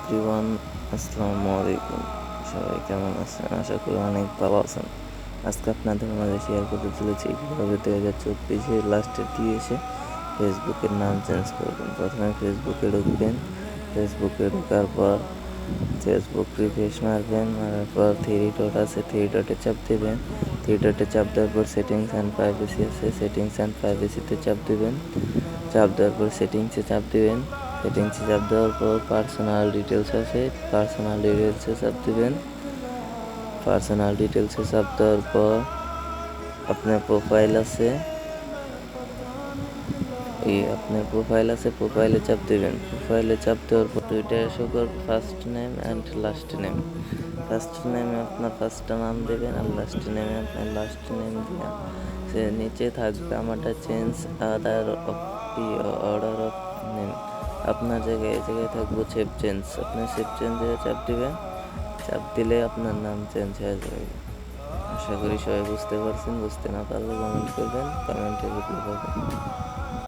Everyone, আসসালামু আলাইকুম। সবাই কেমন আছেন? আশা করি অনেক ভালো আছেন। আজকে আপনাদের মাঝে শেয়ার করতে চলেছি কীভাবে 2024-এর লাস্টের দিয়ে এসে ফেসবুকের নাম চেঞ্জ করবেন। প্রথমে ফেসবুকে ঢুকবেন। ফেসবুকে ঢোকার পর ফেসবুক রিফ্রেশ মারবেন। মারার পর থ্রি ডট আছে, থ্রি ডটে চাপ দেবেন। থ্রি ডটে চাপ দেওয়ার পর সেটিংস অ্যান্ড প্রাইভেসি আছে, সেটিংস অ্যান্ড প্রাইভেসিতে চাপ দেবেন। চাপ দেওয়ার পর সেটিংসে চাপ দেবেন। সেটিংসে চাপ দেওয়ার পর পার্সোনাল ডিটেলস আছে, পার্সোনাল ডিটেলসে চাপ দেবেন। পার্সোনাল ডিটেলসে চাপ দেওয়ার পর আপনার প্রোফাইল আছে, প্রোফাইলে চাপ দেবেন। প্রোফাইলে চাপ দেওয়ার পর দুইটা শো করবে, first name and last name. First নেমে আপনার ফার্স্ট নাম দেবেন আর লাস্ট নেমে আপনার লাস্ট নেম দিয়ে সে নিচে থাকবে আমারটা চেঞ্জ অর্ডার অফ নেম। আপনার জায়গায় থাকবো সেভ চেঞ্জ। আপনি সেভ চেঞ্জে চাপ দিবেন। চাপ দিলে আপনার নাম চেঞ্জ হয়ে যাবে। আশা করি সবাই বুঝতে পারছেন। বুঝতে না পারলে কমেন্ট করবেন, কমেন্টে রিপ্লাই পাবেন।